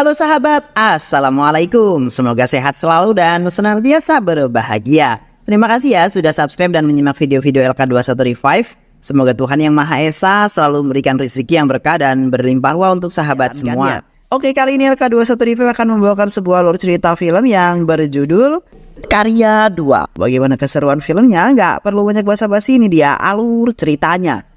Halo sahabat, Assalamualaikum. Semoga sehat selalu dan senantiasa berbahagia. Terima kasih ya sudah subscribe dan menyimak video-video LK21 Revive. Semoga Tuhan Yang Maha Esa selalu memberikan rezeki yang berkah dan berlimpah ruah untuk sahabat semua. Oke, kali ini LK21 Revive akan membawakan sebuah alur cerita film yang berjudul Karya 2. Bagaimana keseruan filmnya? Nggak perlu banyak basa-basi, ini dia alur ceritanya.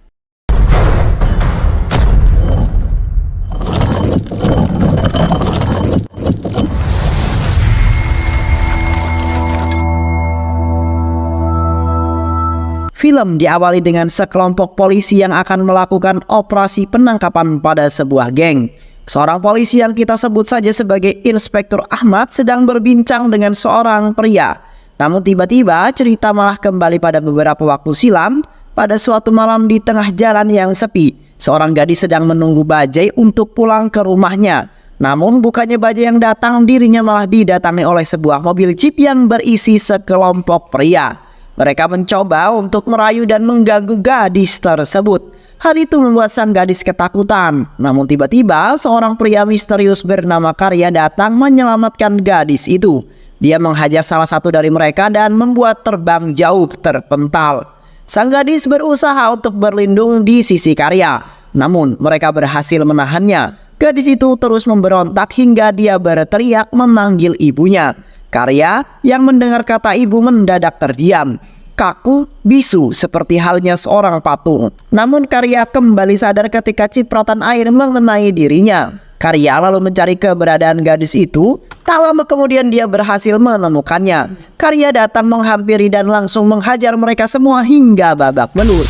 Film diawali dengan sekelompok polisi yang akan melakukan operasi penangkapan pada sebuah geng. Seorang polisi yang kita sebut saja sebagai Inspektur Ahmad sedang berbincang dengan seorang pria. Namun tiba-tiba cerita malah kembali pada beberapa waktu silam. Pada suatu malam di tengah jalan yang sepi, seorang gadis sedang menunggu bajai untuk pulang ke rumahnya. Namun bukannya bajai yang datang, dirinya malah didatangi oleh sebuah mobil jeep yang berisi sekelompok pria. Mereka mencoba untuk merayu dan mengganggu gadis tersebut. Hal itu membuat sang gadis ketakutan. Namun tiba-tiba seorang pria misterius bernama Karya datang menyelamatkan gadis itu. Dia menghajar salah satu dari mereka dan membuat terbang jauh terpental. Sang gadis berusaha untuk berlindung di sisi Karya. Namun mereka berhasil menahannya. Gadis itu terus memberontak hingga dia berteriak memanggil ibunya. Karya yang mendengar kata ibu mendadak terdiam, kaku, bisu seperti halnya seorang patung. Namun Karya kembali sadar ketika cipratan air mengenai dirinya. Karya lalu mencari keberadaan gadis itu. Tak lama kemudian dia berhasil menemukannya. Karya datang menghampiri dan langsung menghajar mereka semua hingga babak belur.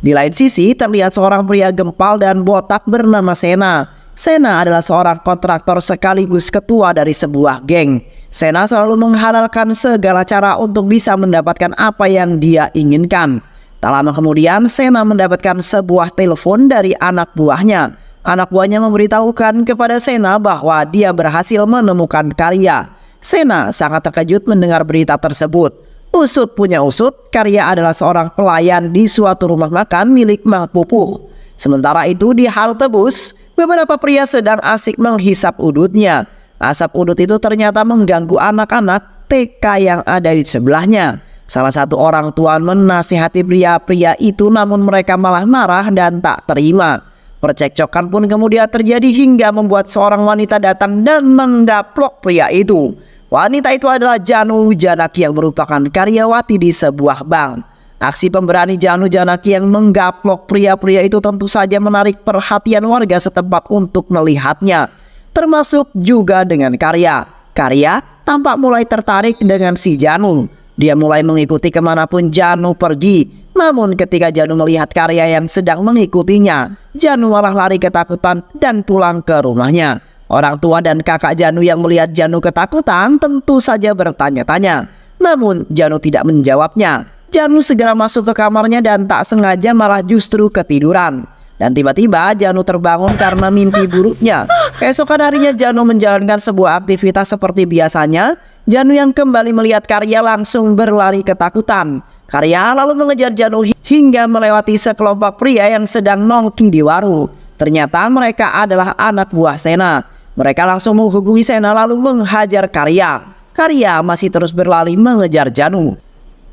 Di lain sisi terlihat seorang pria gempal dan botak bernama Sena. Sena adalah seorang kontraktor sekaligus ketua dari sebuah geng. Sena selalu menghalalkan segala cara untuk bisa mendapatkan apa yang dia inginkan. Tak lama kemudian Sena mendapatkan sebuah telepon dari anak buahnya. Anak buahnya memberitahukan kepada Sena bahwa dia berhasil menemukan Karya. Sena sangat terkejut mendengar berita tersebut. Usut punya usut, Karya adalah seorang pelayan di suatu rumah makan milik Mang Pupuh. Sementara itu di halte bus, beberapa pria sedang asik menghisap udutnya. Asap udut itu ternyata mengganggu anak-anak TK yang ada di sebelahnya. Salah satu orang tua menasihati pria-pria itu, namun mereka malah marah dan tak terima. Percekcokan pun kemudian terjadi hingga membuat seorang wanita datang dan menggaplok pria itu. Wanita itu adalah Janu Janaki yang merupakan karyawati di sebuah bank. Aksi pemberani Janu Janaki yang menggaplok pria-pria itu tentu saja menarik perhatian warga setempat untuk melihatnya. Termasuk juga dengan Karya. Karya tampak mulai tertarik dengan si Janu. Dia mulai mengikuti kemanapun Janu pergi. Namun ketika Janu melihat Karya yang sedang mengikutinya, Janu malah lari ketakutan dan pulang ke rumahnya. Orang tua dan kakak Janu yang melihat Janu ketakutan tentu saja bertanya-tanya. Namun Janu tidak menjawabnya. Janu segera masuk ke kamarnya dan tak sengaja malah justru ketiduran. Dan tiba-tiba Janu terbangun karena mimpi buruknya. Keesokan harinya Janu menjalankan sebuah aktivitas seperti biasanya. Janu yang kembali melihat Karya langsung berlari ketakutan. Karya lalu mengejar Janu hingga melewati sekelompok pria yang sedang nongki di warung. Ternyata mereka adalah anak buah Sena. Mereka langsung menghubungi Sena lalu menghajar Karya. Karya masih terus berlari mengejar Janu.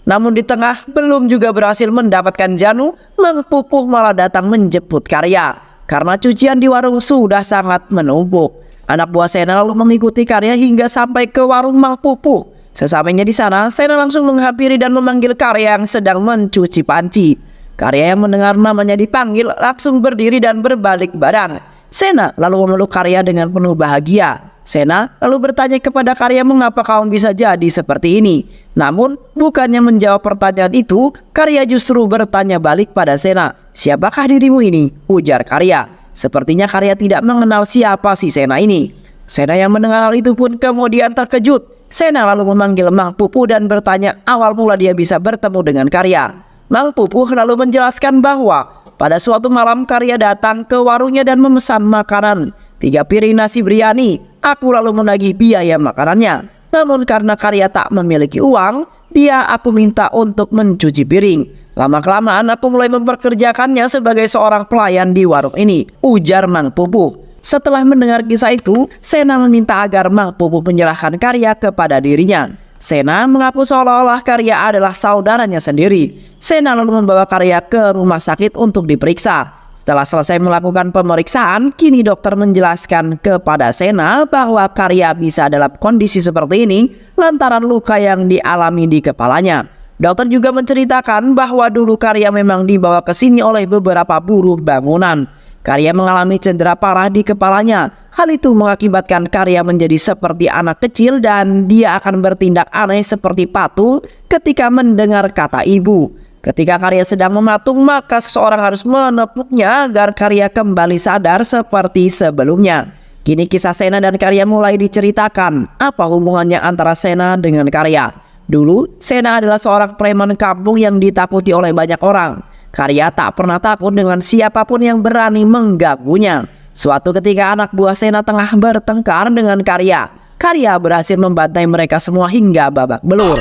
Namun di tengah belum juga berhasil mendapatkan Janu, Mang Pupuh malah datang menjemput Karya. Karena cucian di warung sudah sangat menumpuk. Anak buah Sena lalu mengikuti Karya hingga sampai ke warung Mang Pupuh. Sesampainya di sana, Sena langsung menghampiri dan memanggil Karya yang sedang mencuci panci. Karya yang mendengar namanya dipanggil langsung berdiri dan berbalik badan. Sena lalu memeluk Karya dengan penuh bahagia. Sena lalu bertanya kepada Karya mengapa kamu bisa jadi seperti ini. Namun bukannya menjawab pertanyaan itu, Karya justru bertanya balik pada Sena. Siapakah dirimu ini? Ujar Karya. Sepertinya Karya tidak mengenal siapa si Sena ini. Sena yang mendengar hal itu pun kemudian terkejut. Sena lalu memanggil Mang Pupuh dan bertanya awal mula dia bisa bertemu dengan Karya. Mang Pupuh lalu menjelaskan bahwa pada suatu malam Karya datang ke warungnya dan memesan makanan 3 piring nasi biryani. Aku lalu menagih biaya makanannya. Namun karena Karya tak memiliki uang, aku minta untuk mencuci piring. Lama-kelamaan aku mulai memperkerjakannya sebagai seorang pelayan di warung ini, ujar Mang Pupuh. Setelah mendengar kisah itu, Sena meminta agar Mang Pupuh menyerahkan Karya kepada dirinya. Sena mengaku seolah-olah Karya adalah saudaranya sendiri. Sena lalu membawa Karya ke rumah sakit untuk diperiksa. Setelah selesai melakukan pemeriksaan, kini dokter menjelaskan kepada Sena bahwa Karya bisa dalam kondisi seperti ini lantaran luka yang dialami di kepalanya. Dokter juga menceritakan bahwa dulu Karya memang dibawa ke sini oleh beberapa buruh bangunan. Karya mengalami cedera parah di kepalanya. Hal itu mengakibatkan Karya menjadi seperti anak kecil dan dia akan bertindak aneh seperti patung ketika mendengar kata ibu. Ketika Karya sedang mematung, maka seseorang harus menepuknya agar Karya kembali sadar seperti sebelumnya. Kini kisah Sena dan Karya mulai diceritakan. Apa hubungannya antara Sena dengan Karya? Dulu, Sena adalah seorang preman kampung yang ditakuti oleh banyak orang. Karya tak pernah takut dengan siapapun yang berani mengganggunya. Suatu ketika anak buah Sena tengah bertengkar dengan Karya. Karya berhasil membantai mereka semua hingga babak belur.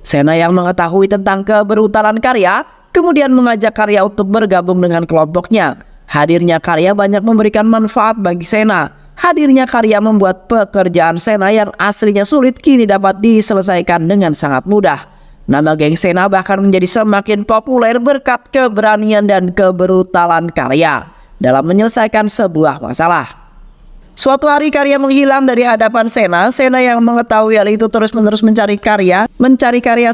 Sena yang mengetahui tentang kebrutalan Karya, kemudian mengajak Karya untuk bergabung dengan kelompoknya. Hadirnya Karya banyak memberikan manfaat bagi Sena. Hadirnya Karya membuat pekerjaan Sena yang aslinya sulit kini dapat diselesaikan dengan sangat mudah. Nama geng Sena bahkan menjadi semakin populer berkat keberanian dan kebrutalan Karya dalam menyelesaikan sebuah masalah. Suatu hari Karya menghilang dari hadapan Sena. Sena yang mengetahui hal itu terus-menerus mencari Karya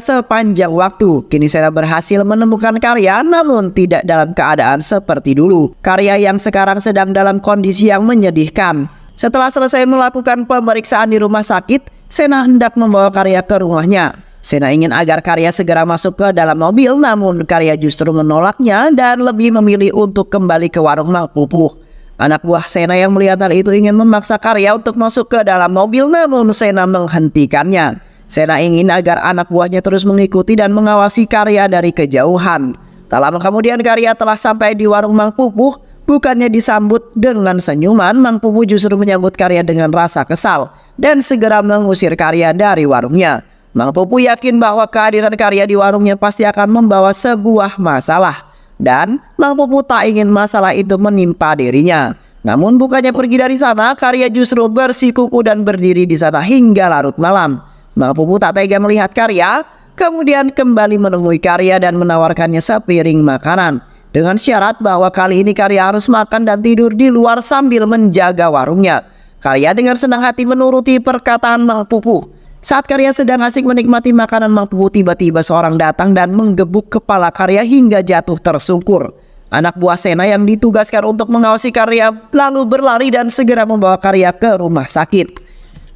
sepanjang waktu. Kini Sena berhasil menemukan Karya, namun tidak dalam keadaan seperti dulu. Karya yang sekarang sedang dalam kondisi yang menyedihkan. Setelah selesai melakukan pemeriksaan di rumah sakit, Sena hendak membawa Karya ke rumahnya. Sena ingin agar Karya segera masuk ke dalam mobil, namun Karya justru menolaknya dan lebih memilih untuk kembali ke warung Mang Pupuh. Anak buah Sena yang melihat hal itu ingin memaksa Karya untuk masuk ke dalam mobil, namun Sena menghentikannya. Sena ingin agar anak buahnya terus mengikuti dan mengawasi Karya dari kejauhan. Tak lama kemudian Karya telah sampai di warung Mang Pupuh. Bukannya disambut dengan senyuman, Mang Pupuh justru menyambut Karya dengan rasa kesal dan segera mengusir Karya dari warungnya. Mang Pupuh yakin bahwa kehadiran Karya di warungnya pasti akan membawa sebuah masalah. Dan Mang Pupuh tak ingin masalah itu menimpa dirinya. Namun bukannya pergi dari sana, Karya justru bersikuku dan berdiri di sana hingga larut malam. Mang Pupuh tak tega melihat Karya, kemudian kembali menemui Karya dan menawarkannya sepiring makanan. Dengan syarat bahwa kali ini Karya harus makan dan tidur di luar sambil menjaga warungnya. Karya dengan senang hati menuruti perkataan Mang Pupuh. Saat Karya sedang asik menikmati makanan Mang Pupuh, tiba-tiba seorang datang dan menggebuk kepala Karya hingga jatuh tersungkur. Anak buah Sena yang ditugaskan untuk mengawasi Karya lalu berlari dan segera membawa Karya ke rumah sakit.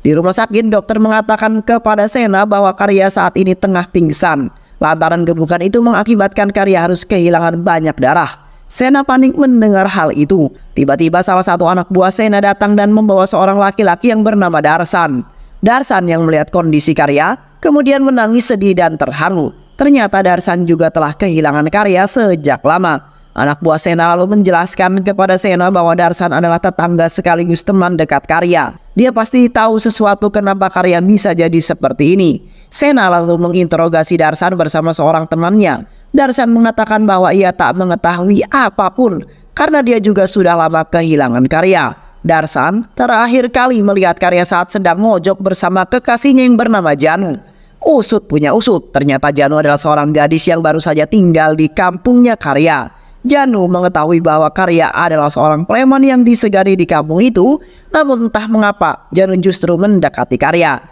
Di rumah sakit, dokter mengatakan kepada Sena bahwa Karya saat ini tengah pingsan. Lantaran gebukan itu mengakibatkan Karya harus kehilangan banyak darah. Sena panik mendengar hal itu. Tiba-tiba salah satu anak buah Sena datang dan membawa seorang laki-laki yang bernama Darsan. Darsan yang melihat kondisi Karya kemudian menangis sedih dan terharu. Ternyata Darsan juga telah kehilangan Karya sejak lama. Anak buah Sena lalu menjelaskan kepada Sena bahwa Darsan adalah tetangga sekaligus teman dekat Karya. Dia pasti tahu sesuatu kenapa Karya bisa jadi seperti ini. Sena lalu menginterogasi Darsan bersama seorang temannya. Darsan mengatakan bahwa ia tak mengetahui apapun karena dia juga sudah lama kehilangan Karya. Darsan terakhir kali melihat Karya saat sedang mojok bersama kekasihnya yang bernama Janu. Usut punya usut, ternyata Janu adalah seorang gadis yang baru saja tinggal di kampungnya Karya. Janu mengetahui bahwa Karya adalah seorang preman yang disegani di kampung itu, namun entah mengapa Janu justru mendekati Karya.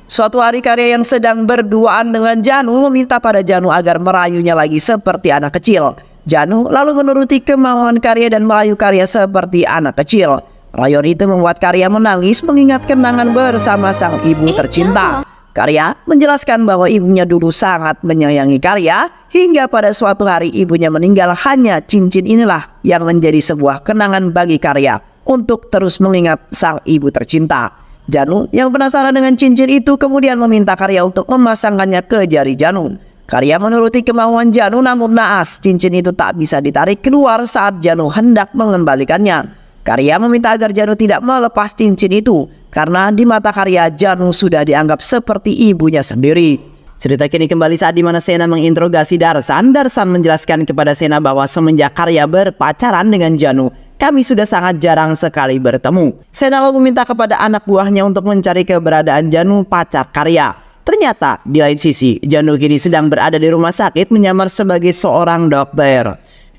Suatu hari Karya yang sedang berduaan dengan Janu meminta pada Janu agar merayunya lagi seperti anak kecil. Janu lalu menuruti kemauan Karya dan merayu Karya seperti anak kecil. Rayuan itu membuat Karya menangis mengingat kenangan bersama sang ibu tercinta. Karya menjelaskan bahwa ibunya dulu sangat menyayangi Karya hingga pada suatu hari ibunya meninggal. Hanya cincin inilah yang menjadi sebuah kenangan bagi Karya untuk terus mengingat sang ibu tercinta. Janu yang penasaran dengan cincin itu kemudian meminta Karya untuk memasangkannya ke jari Janu. Karya menuruti kemauan Janu, namun naas cincin itu tak bisa ditarik keluar saat Janu hendak mengembalikannya. Karya meminta agar Janu tidak melepas cincin itu karena di mata Karya Janu sudah dianggap seperti ibunya sendiri. Cerita kini kembali saat dimana Sena menginterogasi Darsan. Darsan menjelaskan kepada Sena bahwa semenjak Karya berpacaran dengan Janu, kami sudah sangat jarang sekali bertemu. Sena lalu meminta kepada anak buahnya untuk mencari keberadaan Janu, pacar Karya. Ternyata di lain sisi, Janu kini sedang berada di rumah sakit menyamar sebagai seorang dokter.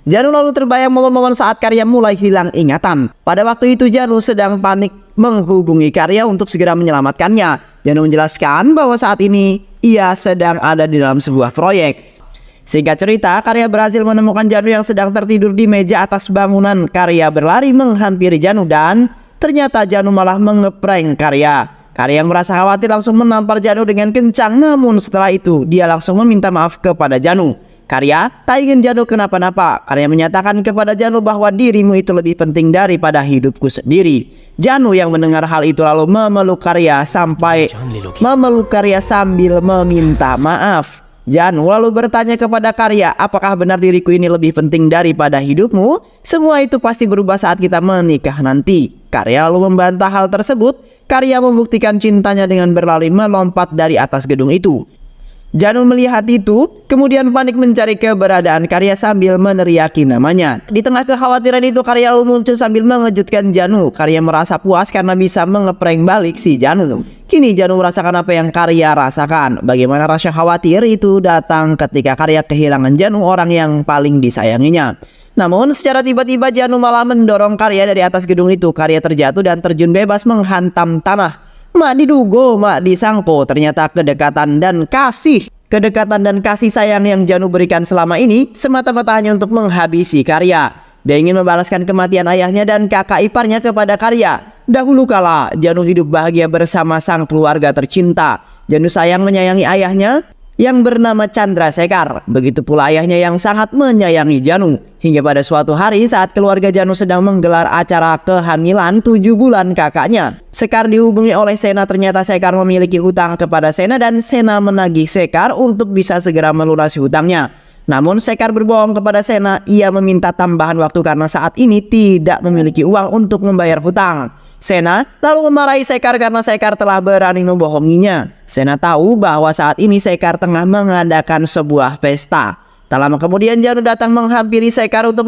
Janu lalu terbayang momen-momen saat Karya mulai hilang ingatan. Pada waktu itu Janu sedang panik menghubungi Karya untuk segera menyelamatkannya. Janu menjelaskan bahwa saat ini ia sedang ada di dalam sebuah proyek. Singkat cerita, Karya berhasil menemukan Janu yang sedang tertidur di meja atas bangunan. Karya berlari menghampiri Janu dan ternyata Janu malah mengeprank Karya. Karya yang merasa khawatir langsung menampar Janu dengan kencang, namun setelah itu dia langsung meminta maaf kepada Janu. Karya tak ingin Janu kenapa-napa. Karya menyatakan kepada Janu bahwa dirimu itu lebih penting daripada hidupku sendiri. Janu yang mendengar hal itu lalu memeluk Karya sambil meminta maaf. Janu lalu bertanya kepada Karya, apakah benar diriku ini lebih penting daripada hidupmu? Semua itu pasti berubah saat kita menikah nanti. Karya lalu membantah hal tersebut. Karya membuktikan cintanya dengan berlari melompat dari atas gedung itu. Janu melihat itu, kemudian panik mencari keberadaan Karya sambil meneriaki namanya. Di tengah kekhawatiran itu, Karya lalu muncul sambil mengejutkan Janu. Karya merasa puas karena bisa ngeprank balik si Janu. Kini Janu merasakan apa yang Karya rasakan. Bagaimana rasa khawatir itu datang ketika Karya kehilangan Janu, orang yang paling disayanginya. Namun secara tiba-tiba Janu malah mendorong Karya dari atas gedung itu. Karya terjatuh dan terjun bebas menghantam tanah. Mak diduga, mak disangko, ternyata kedekatan dan kasih sayang yang Janu berikan selama ini semata-mata hanya untuk menghabisi Karya. Dia ingin membalaskan kematian ayahnya dan kakak iparnya kepada Karya. Dahulu kala Janu hidup bahagia bersama sang keluarga tercinta. Janu sayang menyayangi ayahnya yang bernama Chandrasekhar. Begitu pula ayahnya yang sangat menyayangi Janu. Hingga pada suatu hari saat keluarga Janu sedang menggelar acara kehamilan 7 bulan kakaknya, Sekar dihubungi oleh Sena. Ternyata Sekar memiliki hutang kepada Sena dan Sena menagih Sekar untuk bisa segera melunasi hutangnya. Namun Sekar berbohong kepada Sena. Ia meminta tambahan waktu karena saat ini tidak memiliki uang untuk membayar hutang. Sena lalu memarahi Sekar karena Sekar telah berani membohonginya. Sena tahu bahwa saat ini Sekar tengah mengadakan sebuah pesta. Tak lama kemudian Janu datang menghampiri Sekar untuk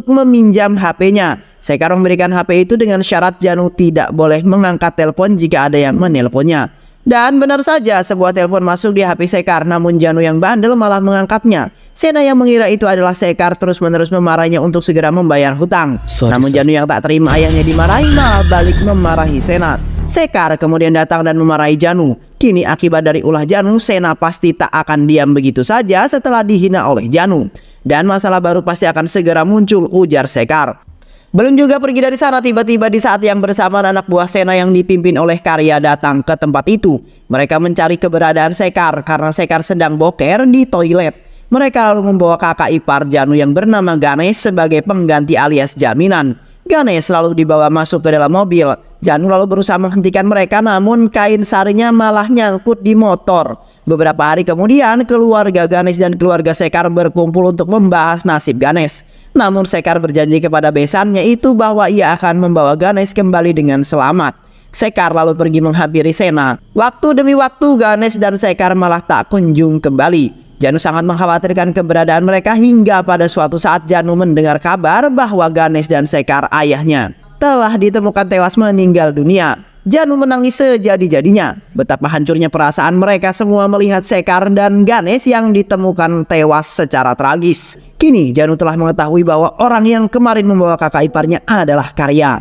meminjam HP-nya. Sekar memberikan HP itu dengan syarat Janu tidak boleh mengangkat telepon jika ada yang menelponnya. Dan benar saja sebuah telepon masuk di HP Sekar, namun Janu yang bandel malah mengangkatnya. Sena yang mengira itu adalah Sekar terus-menerus memarahinya untuk segera membayar hutang. Namun Janu yang tak terima ayahnya dimarahi malah balik memarahi Sena. Sekar kemudian datang dan memarahi Janu. Kini akibat dari ulah Janu, Sena pasti tak akan diam begitu saja setelah dihina oleh Janu. Dan masalah baru pasti akan segera muncul, ujar Sekar. Belum juga pergi dari sana, tiba-tiba di saat yang bersamaan anak buah Sena yang dipimpin oleh Karya datang ke tempat itu. Mereka mencari keberadaan Sekar karena Sekar sedang boker di toilet. Mereka lalu membawa kakak ipar Janu yang bernama Ganesh sebagai pengganti alias jaminan. Ganesh lalu dibawa masuk ke dalam mobil. Janu lalu berusaha menghentikan mereka, namun kain sarinya malah nyangkut di motor. Beberapa hari kemudian, keluarga Ganesh dan keluarga Sekar berkumpul untuk membahas nasib Ganesh. Namun Sekar berjanji kepada besannya itu bahwa ia akan membawa Ganesh kembali dengan selamat. Sekar lalu pergi menghampiri Sena. Waktu demi waktu Ganesh dan Sekar malah tak kunjung kembali. Janu sangat mengkhawatirkan keberadaan mereka hingga pada suatu saat Janu mendengar kabar bahwa Ganesh dan Sekar ayahnya telah ditemukan tewas meninggal dunia. Janu menangis sejadi-jadinya. Betapa hancurnya perasaan mereka semua melihat Sekar dan Ganesh yang ditemukan tewas secara tragis. Kini Janu telah mengetahui bahwa orang yang kemarin membawa kakak iparnya adalah Karya.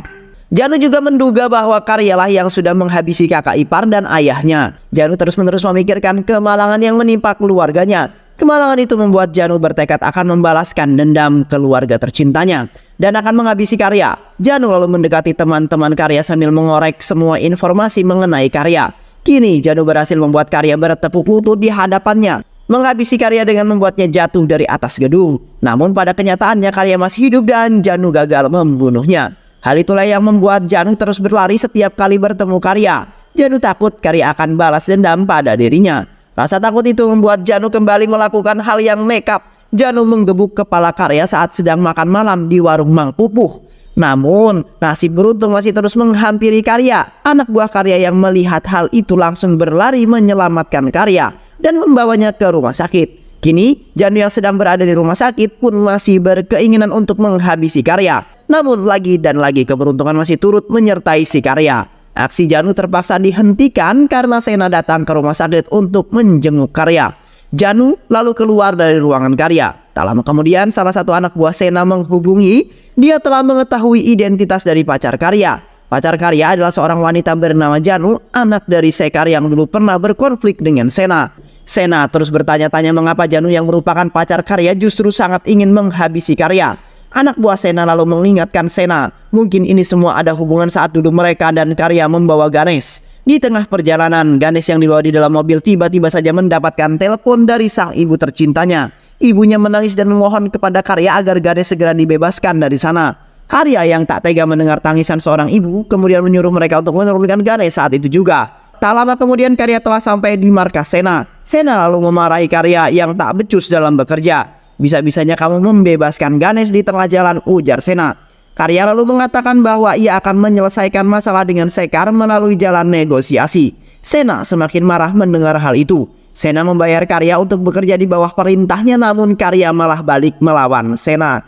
Janu juga menduga bahwa Karyalah yang sudah menghabisi kakak ipar dan ayahnya. Janu terus-menerus memikirkan kemalangan yang menimpa keluarganya. Kemalangan itu membuat Janu bertekad akan membalaskan dendam keluarga tercintanya dan akan menghabisi Karya. Janu lalu mendekati teman-teman Karya sambil mengorek semua informasi mengenai Karya. Kini Janu berhasil membuat Karya bertepuk lutut di hadapannya, menghabisi Karya dengan membuatnya jatuh dari atas gedung. Namun pada kenyataannya Karya masih hidup dan Janu gagal membunuhnya. Hal itulah yang membuat Janu terus berlari setiap kali bertemu Karya. Janu takut Karya akan balas dendam pada dirinya. Rasa takut itu membuat Janu kembali melakukan hal yang nekat. Janu menggebuk kepala Karya saat sedang makan malam di warung Mang Pupuh. Namun, nasib beruntung masih terus menghampiri Karya. Anak buah Karya yang melihat hal itu langsung berlari menyelamatkan Karya dan membawanya ke rumah sakit. Kini, Janu yang sedang berada di rumah sakit pun masih berkeinginan untuk menghabisi Karya. Namun lagi dan lagi keberuntungan masih turut menyertai si Karya. Aksi Janu terpaksa dihentikan karena Sena datang ke rumah sakit untuk menjenguk Karya. Janu lalu keluar dari ruangan Karya. Tak lama kemudian salah satu anak buah Sena menghubungi. Dia telah mengetahui identitas dari pacar Karya. Pacar Karya adalah seorang wanita bernama Janu, anak dari Sekar yang dulu pernah berkonflik dengan Sena. Sena terus bertanya-tanya mengapa Janu yang merupakan pacar Karya justru sangat ingin menghabisi Karya. Anak buah Sena lalu mengingatkan Sena, mungkin ini semua ada hubungan saat dulu mereka dan Karya membawa Ganesh. Di tengah perjalanan, Ganesh yang dibawa di dalam mobil tiba-tiba saja mendapatkan telepon dari sang ibu tercintanya. Ibunya menangis dan memohon kepada Karya agar Ganesh segera dibebaskan dari sana. Karya yang tak tega mendengar tangisan seorang ibu kemudian menyuruh mereka untuk menurunkan Ganesh saat itu juga. Tak lama kemudian Karya telah sampai di markas Sena. Sena lalu memarahi Karya yang tak becus dalam bekerja. Bisa-bisanya kamu membebaskan Ganesh di tengah jalan, ujar Sena. Karya lalu mengatakan bahwa ia akan menyelesaikan masalah dengan Sekar melalui jalan negosiasi. Sena semakin marah mendengar hal itu. Sena membayar Karya untuk bekerja di bawah perintahnya, namun Karya malah balik melawan Sena.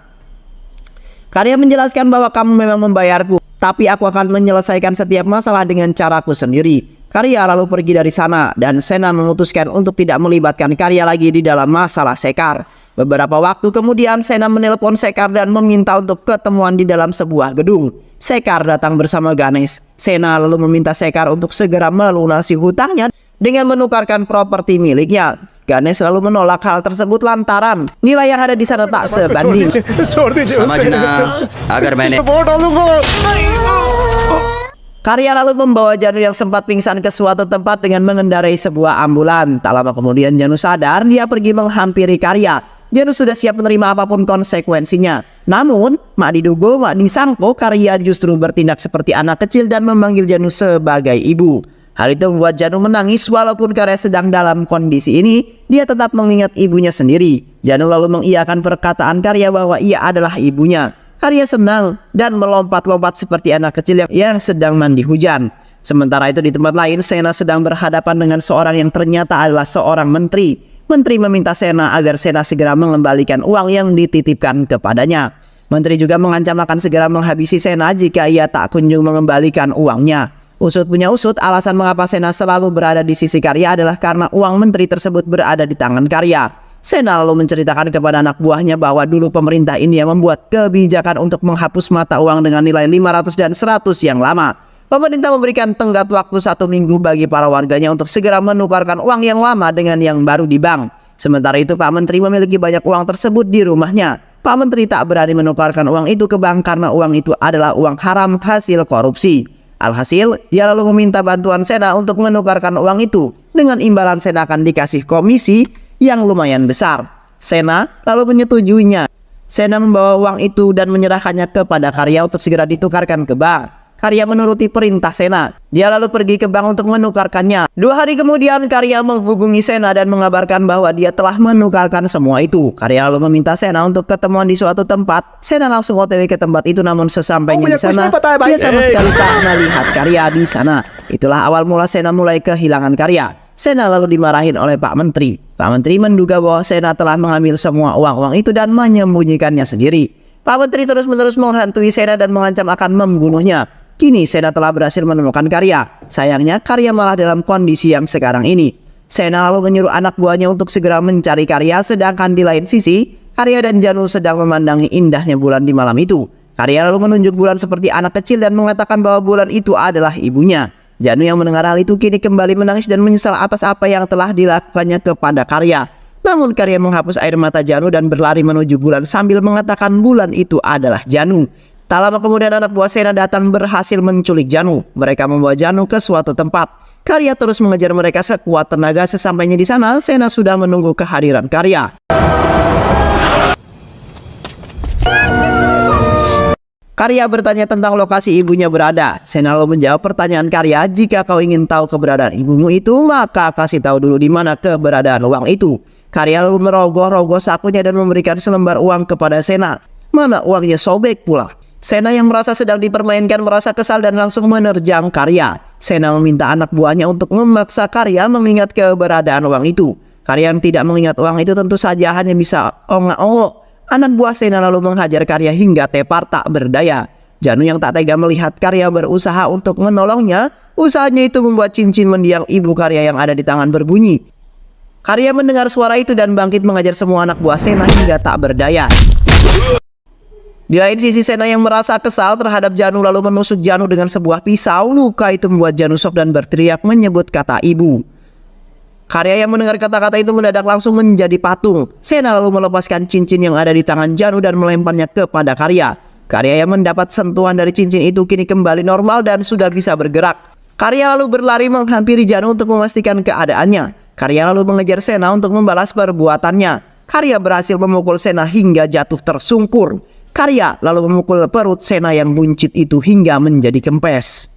Karya menjelaskan bahwa kamu memang membayarku, tapi aku akan menyelesaikan setiap masalah dengan caraku sendiri. Karya lalu pergi dari sana dan Sena memutuskan untuk tidak melibatkan Karya lagi di dalam masalah Sekar. Beberapa waktu kemudian Sena menelpon Sekar dan meminta untuk ketemuan di dalam sebuah gedung. Sekar datang bersama Ganesh. Sena lalu meminta Sekar untuk segera melunasi hutangnya dengan menukarkan properti miliknya. Ganesh lalu menolak hal tersebut lantaran nilai yang ada di sana tak sebanding. Karya lalu membawa Janu yang sempat pingsan ke suatu tempat dengan mengendarai sebuah ambulan. Tak lama kemudian Janu sadar, dia pergi menghampiri Karya. Janu sudah siap menerima apapun konsekuensinya. Namun, mak diduga, mak disangka Karya justru bertindak seperti anak kecil dan memanggil Janu sebagai ibu. Hal itu membuat Janu menangis walaupun Karya sedang dalam kondisi ini, dia tetap mengingat ibunya sendiri. Janu lalu mengiyakan perkataan Karya bahwa ia adalah ibunya. Karya senang dan melompat-lompat seperti anak kecil yang sedang mandi hujan. Sementara itu di tempat lain, Sena sedang berhadapan dengan seorang yang ternyata adalah seorang menteri. Menteri meminta Sena agar Sena segera mengembalikan uang yang dititipkan kepadanya. Menteri juga mengancam akan segera menghabisi Sena jika ia tak kunjung mengembalikan uangnya. Usut punya usut, alasan mengapa Sena selalu berada di sisi Karya adalah karena uang menteri tersebut berada di tangan Karya. Sena lalu menceritakan kepada anak buahnya bahwa dulu pemerintah India membuat kebijakan untuk menghapus mata uang dengan nilai 500 dan 100 yang lama. Pemerintah memberikan tenggat waktu 1 minggu bagi para warganya untuk segera menukarkan uang yang lama dengan yang baru di bank. Sementara itu Pak Menteri memiliki banyak uang tersebut di rumahnya. Pak Menteri tak berani menukarkan uang itu ke bank karena uang itu adalah uang haram hasil korupsi. Alhasil, dia lalu meminta bantuan Sena untuk menukarkan uang itu. Dengan imbalan Sena akan dikasih komisi yang lumayan besar. Sena lalu menyetujuinya. Sena membawa uang itu dan menyerahkannya kepada Karya untuk segera ditukarkan ke bank. Karya menuruti perintah Sena. Dia lalu pergi ke bank untuk menukarkannya. 2 hari kemudian Karya menghubungi Sena dan mengabarkan bahwa dia telah menukarkan semua itu. Karya lalu meminta Sena untuk ketemuan di suatu tempat. Sena langsung OTW ke tempat itu, namun sesampainya di sana dia sama sekali tak melihat Karya di sana. Itulah awal mula Sena mulai kehilangan Karya. Sena lalu dimarahin oleh Pak Menteri. Pak Menteri menduga bahwa Sena telah mengambil semua uang-uang itu dan menyembunyikannya sendiri. Pak Menteri terus-menerus menghantui Sena dan mengancam akan membunuhnya. Kini Sena telah berhasil menemukan Karya. Sayangnya Karya malah dalam kondisi yang sekarang ini. Sena lalu menyuruh anak buahnya untuk segera mencari Karya, sedangkan di lain sisi Karya dan Janu sedang memandangi indahnya bulan di malam itu. Karya lalu menunjuk bulan seperti anak kecil dan mengatakan bahwa bulan itu adalah ibunya. Janu yang mendengar hal itu kini kembali menangis dan menyesal atas apa yang telah dilakukannya kepada Karya. Namun Karya menghapus air mata Janu dan berlari menuju bulan sambil mengatakan bulan itu adalah Janu. Tak lama kemudian anak buah Sena datang berhasil menculik Janu. Mereka membawa Janu ke suatu tempat. Karya terus mengejar mereka sekuat tenaga. Sesampainya di sana, Sena sudah menunggu kehadiran Karya. Karya bertanya tentang lokasi ibunya berada. Sena lalu menjawab pertanyaan Karya, jika kau ingin tahu keberadaan ibumu itu, maka kasih tahu dulu di mana keberadaan uang itu. Karya lalu merogoh-rogoh sakunya dan memberikan selembar uang kepada Sena. Mana uangnya sobek pula. Sena yang merasa sedang dipermainkan merasa kesal dan langsung menerjang Karya. Sena meminta anak buahnya untuk memaksa Karya mengingat keberadaan uang itu. Karya yang tidak mengingat uang itu tentu saja hanya bisa ongok-ongok. Anak buah Sena lalu menghajar Karya hingga tepar tak berdaya. Janu yang tak tega melihat Karya berusaha untuk menolongnya. Usahanya itu membuat cincin mendiang ibu Karya yang ada di tangan berbunyi. Karya mendengar suara itu dan bangkit mengajar semua anak buah Sena hingga tak berdaya. Di lain sisi, Sena yang merasa kesal terhadap Janu lalu menusuk Janu dengan sebuah pisau. Luka itu membuat Janu shock dan berteriak menyebut kata ibu. Karya yang mendengar kata-kata itu mendadak langsung menjadi patung. Sena lalu melepaskan cincin yang ada di tangan Janu dan melemparnya kepada Karya. Karya yang mendapat sentuhan dari cincin itu kini kembali normal dan sudah bisa bergerak. Karya lalu berlari menghampiri Janu untuk memastikan keadaannya. Karya lalu mengejar Sena untuk membalas perbuatannya. Karya berhasil memukul Sena hingga jatuh tersungkur. Karya lalu memukul perut Sena yang buncit itu hingga menjadi kempes.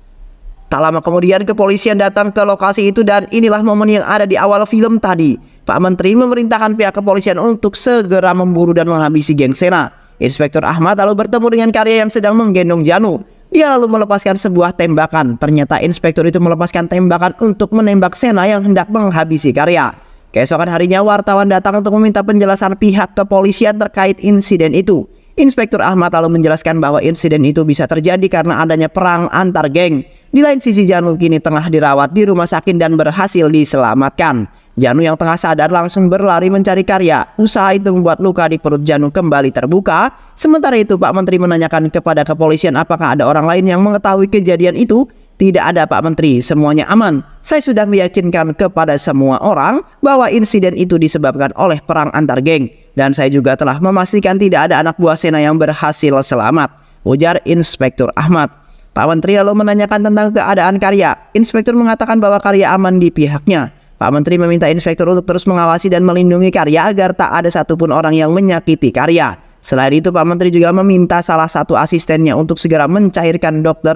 Tak lama kemudian kepolisian datang ke lokasi itu dan inilah momen yang ada di awal film tadi. Pak Menteri memerintahkan pihak kepolisian untuk segera memburu dan menghabisi geng Sena. Inspektur Ahmad lalu bertemu dengan Karya yang sedang menggendong Janu. Dia lalu melepaskan sebuah tembakan. Ternyata inspektur itu melepaskan tembakan untuk menembak Sena yang hendak menghabisi Karya. Keesokan harinya wartawan datang untuk meminta penjelasan pihak kepolisian terkait insiden itu. Inspektur Ahmad lalu menjelaskan bahwa insiden itu bisa terjadi karena adanya perang antar geng. Di lain sisi, Janu kini tengah dirawat di rumah sakit dan berhasil diselamatkan. Janu yang tengah sadar langsung berlari mencari Karya. Usaha itu membuat luka di perut Janu kembali terbuka. Sementara itu Pak Menteri menanyakan kepada kepolisian apakah ada orang lain yang mengetahui kejadian itu. Tidak ada Pak Menteri, semuanya aman. Saya sudah meyakinkan kepada semua orang bahwa insiden itu disebabkan oleh perang antar geng. Dan saya juga telah memastikan tidak ada anak buah Sena yang berhasil selamat, ujar Inspektur Ahmad. Pak Menteri lalu menanyakan tentang keadaan Karya. Inspektur mengatakan bahwa Karya aman di pihaknya. Pak Menteri meminta Inspektur untuk terus mengawasi dan melindungi Karya agar tak ada satupun orang yang menyakiti Karya. Selain itu Pak Menteri juga meminta salah satu asistennya untuk segera mencarikan dokter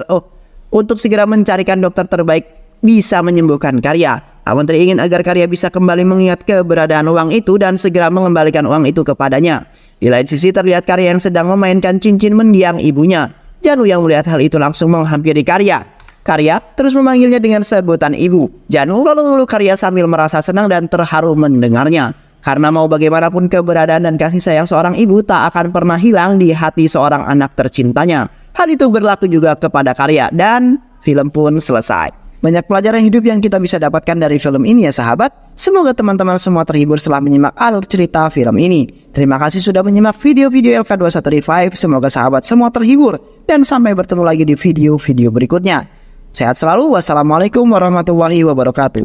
terbaik bisa menyembuhkan Karya. Pak Menteri ingin agar Karya bisa kembali mengingat keberadaan uang itu dan segera mengembalikan uang itu kepadanya. Di lain sisi terlihat Karya yang sedang memainkan cincin mendiang ibunya. Janu yang melihat hal itu langsung menghampiri Karya. Karya terus memanggilnya dengan sebutan ibu. Janu lalu memeluk Karya sambil merasa senang dan terharu mendengarnya. Karena mau bagaimanapun keberadaan dan kasih sayang seorang ibu tak akan pernah hilang di hati seorang anak tercintanya. Hal itu berlaku juga kepada Karya dan film pun selesai. Banyak pelajaran hidup yang kita bisa dapatkan dari film ini ya sahabat. Semoga teman-teman semua terhibur setelah menyimak alur cerita film ini. Terima kasih sudah menyimak video-video LK21 Revive. Semoga sahabat semua terhibur. Dan sampai bertemu lagi di video-video berikutnya. Sehat selalu. Wassalamualaikum warahmatullahi wabarakatuh.